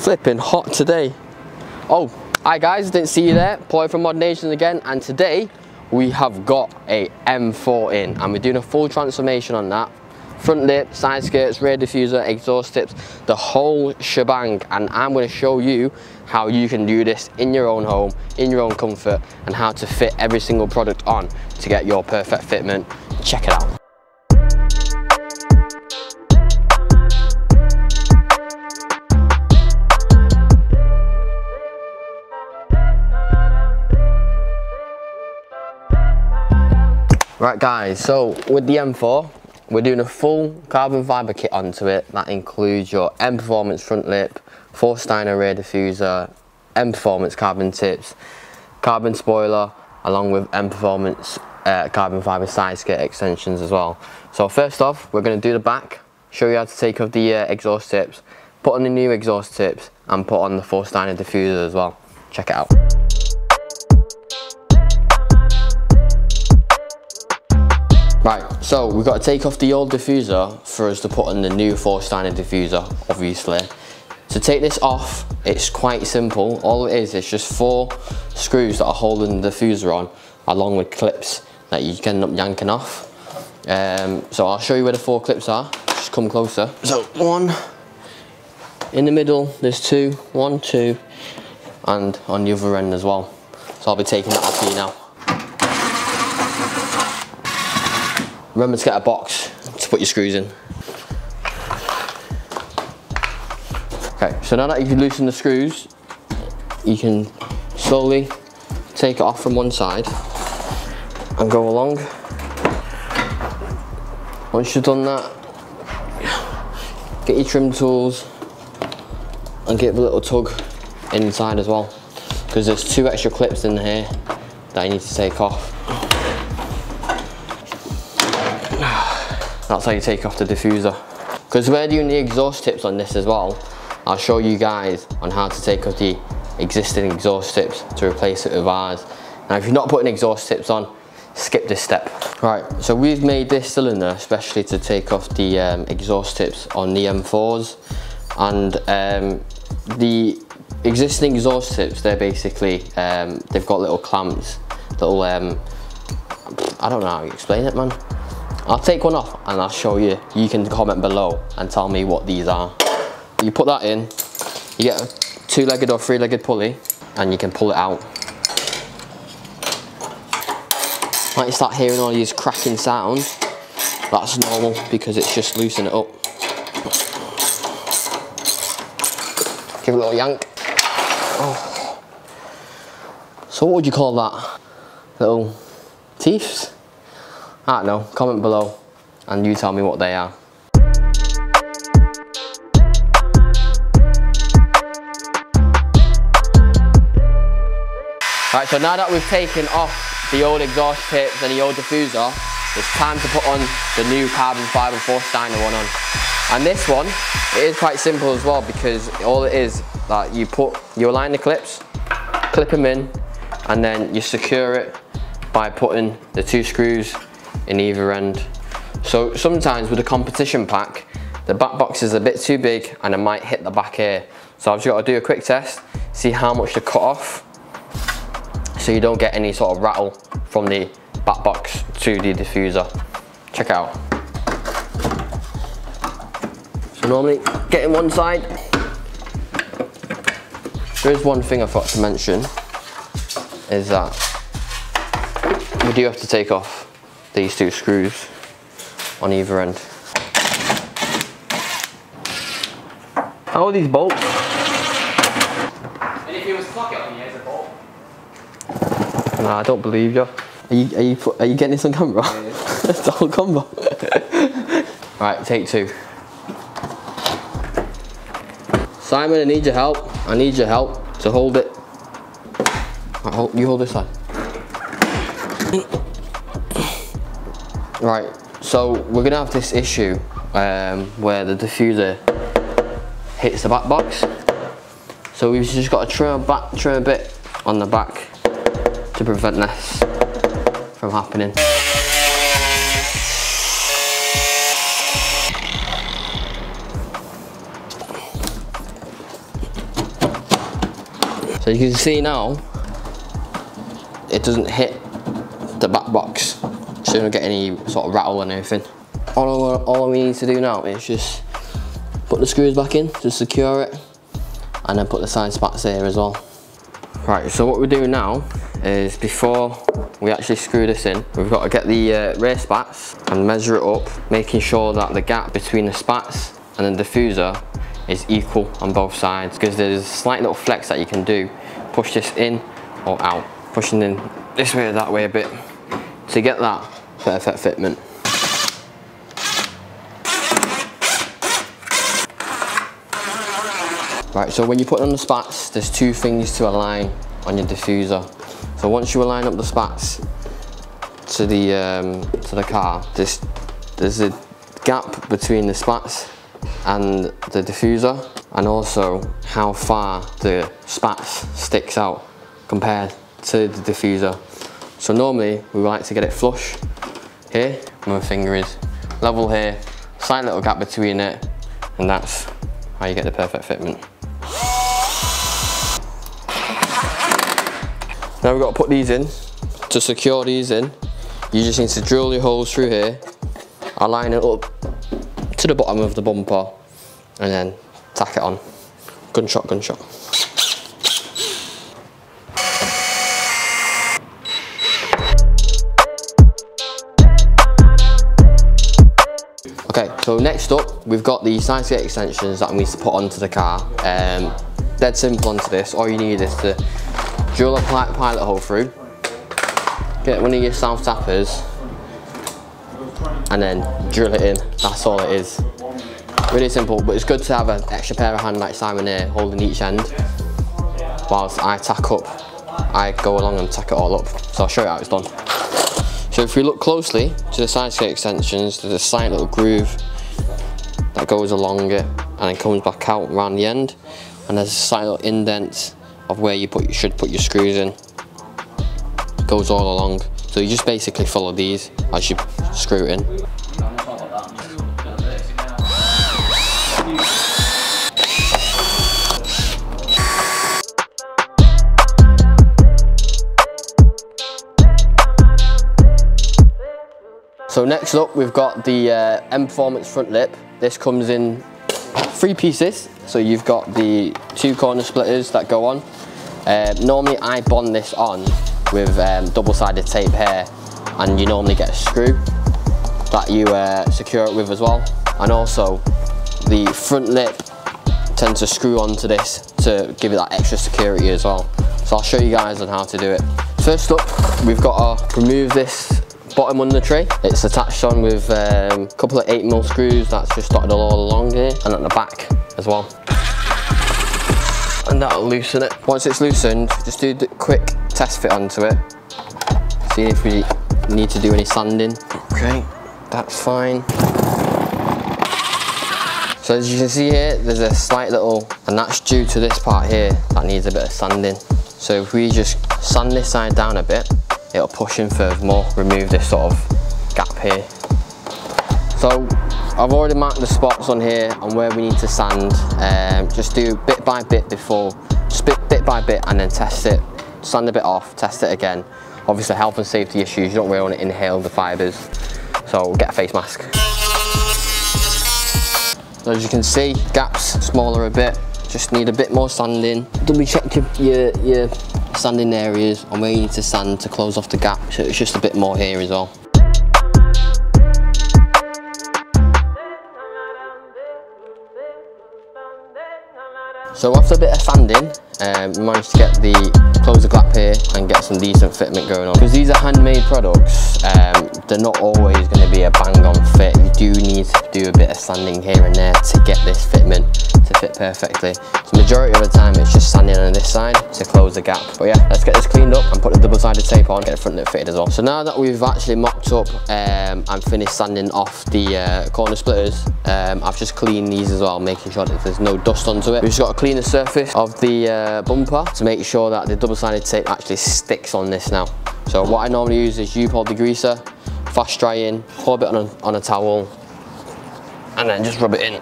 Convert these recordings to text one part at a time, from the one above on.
flipping hot today. Oh, hi guys, didn't see you there. Ploy from Mod Nation again, and today we have got a M4 in, and we're doing a full transformation on that. Front lip, side skirts, rear diffuser, exhaust tips, the whole shebang, and I'm going to show you how you can do this in your own home, in your own comfort, and how to fit every single product on to get your perfect fitment. Check it out. Right guys, so with the M4, we're doing a full carbon fibre kit onto it. That includes your Mperformance front lip, Vorsteiner rear diffuser, Mperformance carbon tips, carbon spoiler, along with Mperformance carbon fibre side skirt extensions as well. So first off, we're going to do the back, show you how to take off the exhaust tips, put on the new exhaust tips, and put on the Vorsteiner diffuser as well. Check it out. Right, so we've got to take off the old diffuser for us to put on the new Vorsteiner diffuser, obviously. To take this off, it's quite simple. All it is just 4 screws that are holding the diffuser on, along with clips that you can end up yanking off. So I'll show you where the 4 clips are. Just come closer. So 1 in the middle, there's 2, 1, 2, and on the other end as well. So I'll be taking that off for you now. Remember to get a box to put your screws in. Okay, so now that you've loosened the screws, you can slowly take it off from one side and go along. Once you've done that, get your trim tools and give a little tug inside as well, because there's 2 extra clips in here that you need to take off. That's how you take off the diffuser. Because we're doing the exhaust tips on this as well, I'll show you guys on how to take off the existing exhaust tips to replace it with ours. Now if you're not putting exhaust tips on, skip this step. Right, so we've made this cylinder especially to take off the exhaust tips on the M4s. And the existing exhaust tips, they're basically, they've got little clamps, little, I don't know how you explain it, man. I'll take one off and I'll show you. You can comment below and tell me what these are. You put that in, you get a 2-legged or 3-legged pulley, and you can pull it out. Might start hearing all these cracking sounds. That's normal because it's just loosening it up. Give it a little yank. Oh. So what would you call that? Little teeths? I don't know, comment below and you tell me what they are. Right, so now that we've taken off the old exhaust tips and the old diffuser, it's time to put on the new carbon fibre Vorsteiner one on. And this one, it is quite simple as well, because all it is that you align the clips, clip them in, and then you secure it by putting the 2 screws in either end. So sometimes with a competition pack, the back box is a bit too big and it might hit the back here. So I've just got to do a quick test, see how much to cut off, so you don't get any sort of rattle from the back box to the diffuser. Check it out. So normally getting one side, there is one thing I forgot to mention, is that we do have to take off these 2 screws on either end. How are these bolts? And if you was pluck it on you as a bolt. Nah, I don't believe you. Are you getting this on camera? Yeah, yeah. That's the whole combo. Right, take 2. Simon, I need your help. I need your help to hold it. Right, you hold this side. Right, so we're gonna have this issue where the diffuser hits the back box. So we've just got to trim a bit on the back to prevent this from happening. So you can see now, it doesn't hit the back box, so you don't get any sort of rattle and anything. All we need to do now is just put the screws back in to secure it, and then put the side spats here as well. Right, so what we're doing now is, before we actually screw this in, we've got to get the rear spats and measure it up, making sure that the gap between the spats and the diffuser is equal on both sides, because there's a slight little flex that you can do. Push this in or out, pushing in this way or that way a bit to get that perfect fitment. Right, so when you put on the spats, there's two things to align on your diffuser. So once you align up the spats to the car, there's a gap between the spats and the diffuser, and also how far the spats sticks out compared to the diffuser. So normally we like to get it flush here, where my finger is, level here, slight little gap between it, and that's how you get the perfect fitment. Now we've got to put these in. To secure these in, you just need to drill your holes through here, align it up to the bottom of the bumper, and then tack it on. Gunshot, gunshot. Okay, so next up, we've got the side skate extensions that we need to put onto the car. Dead simple onto this. All you need is to drill a pilot hole through, get one of your south tappers, and then drill it in. That's all it is. Really simple, but it's good to have an extra pair of hand like Simon here, holding each end, whilst I tack up. I go along and tack it all up. So I'll show you how it's done. So if we look closely to the side skate extensions, there's a slight little groove that goes along it and then comes back out around the end, and there's a slight little indent of where you should put your screws in. It goes all along. So you just basically follow these as you screw it in. So next up, we've got the Mperformance front lip. This comes in 3 pieces. So you've got the 2 corner splitters that go on. Normally I bond this on with double-sided tape here, and you normally get a screw that you secure it with as well. And also the front lip tends to screw onto this to give it that extra security as well. So I'll show you guys on how to do it. First up, we've got to remove this bottom under tray. It's attached on with a couple of 8mm screws that's just dotted all along here and at the back as well. And that'll loosen it. Once it's loosened, just do the quick test fit onto it. See if we need to do any sanding. Okay, that's fine. So as you can see here, there's a slight little, and that's due to this part here that needs a bit of sanding. So if we just sand this side down a bit, it'll push in furthermore, remove this sort of gap here. So I've already marked the spots on here on where we need to sand. Just do bit by bit before, just bit by bit, and then test it. Sand a bit off, test it again. Obviously health and safety issues, you don't really want to inhale the fibres, so get a face mask. So as you can see, gaps smaller a bit, just need a bit more sanding. Double check your sanding areas and where you need to sand to close off the gap, so it's just a bit more here as well. So after a bit of sanding, we managed to close the gap here and get some decent fitment going on. Because these are handmade products, they're not always going to be a bang on fit. You do need to do a bit of sanding here and there to get this fitment to fit perfectly. So majority of the time it's just sanding on this side to close the gap. But yeah, let's get this cleaned up and put the double-sided tape on, get the front lip fitted as well. So now that we've actually mocked up and finished sanding off the corner splitters, I've just cleaned these as well, making sure that there's no dust onto it. We've just got to clean the surface of the bumper to make sure that the double-sided tape actually sticks on this now. So what I normally use is U-Pol degreaser, fast drying, pour a bit on a towel, and then just rub it in.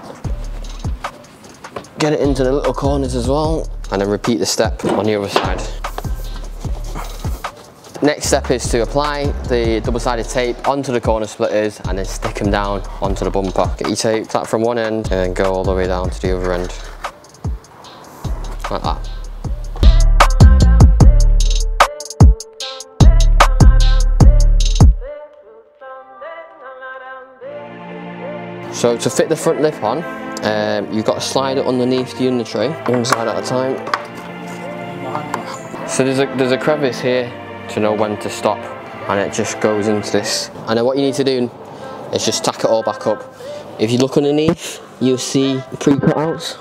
Get it into the little corners as well. and then repeat the step on the other side. Next step is to apply the double-sided tape onto the corner splitters and then stick them down onto the bumper. Get your tape, start from one end and then go all the way down to the other end. Like that. So to fit the front lip on, you've got to slide it underneath the under tray, one side at a time. So there's a crevice here to know when to stop, and it just goes into this. And then what you need to do is just tack it all back up. If you look underneath, you'll see pre-cutouts.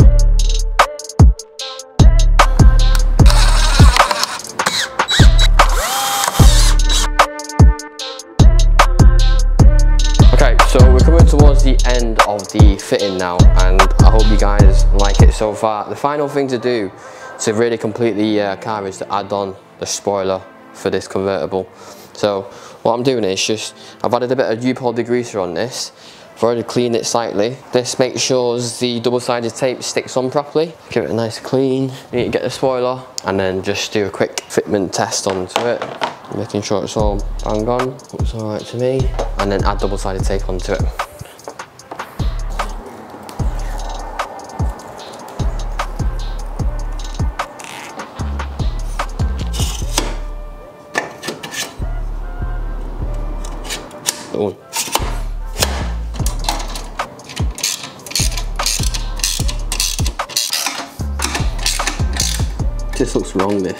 Okay, so we're coming towards the end of the fitting now, and I hope you guys like it so far. The final thing to do to really complete the car is to add on the spoiler for this convertible. So what I'm doing is I've added a bit of U-Pol degreaser on this. I've already cleaned it slightly. This makes sure the double-sided tape sticks on properly. Give it a nice clean. You need to get the spoiler and then just do a quick fitment test onto it, making sure it's all bang on. Looks all right to me. And then add double-sided tape onto it. Ooh. This looks wrong, this.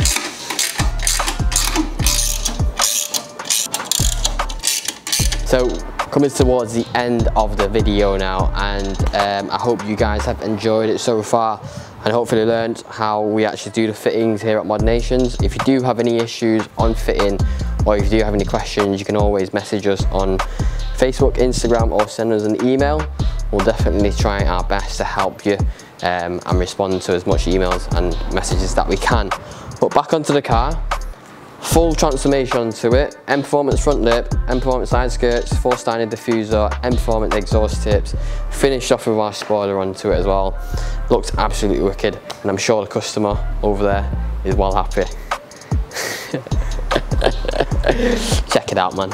So coming towards the end of the video now, and I hope you guys have enjoyed it so far and hopefully learned how we actually do the fittings here at Mod Nations. If you do have any issues on fitting, or if you do have any questions, you can always message us on Facebook, Instagram, or send us an email. We'll definitely try our best to help you and respond to as much emails and messages that we can. But back onto the car, full transformation to it. Mperformance front lip, Mperformance side skirts, Vorsteiner diffuser, Mperformance exhaust tips, finished off with our spoiler onto it as well. Looks absolutely wicked, and I'm sure the customer over there is well happy. Check it out, man.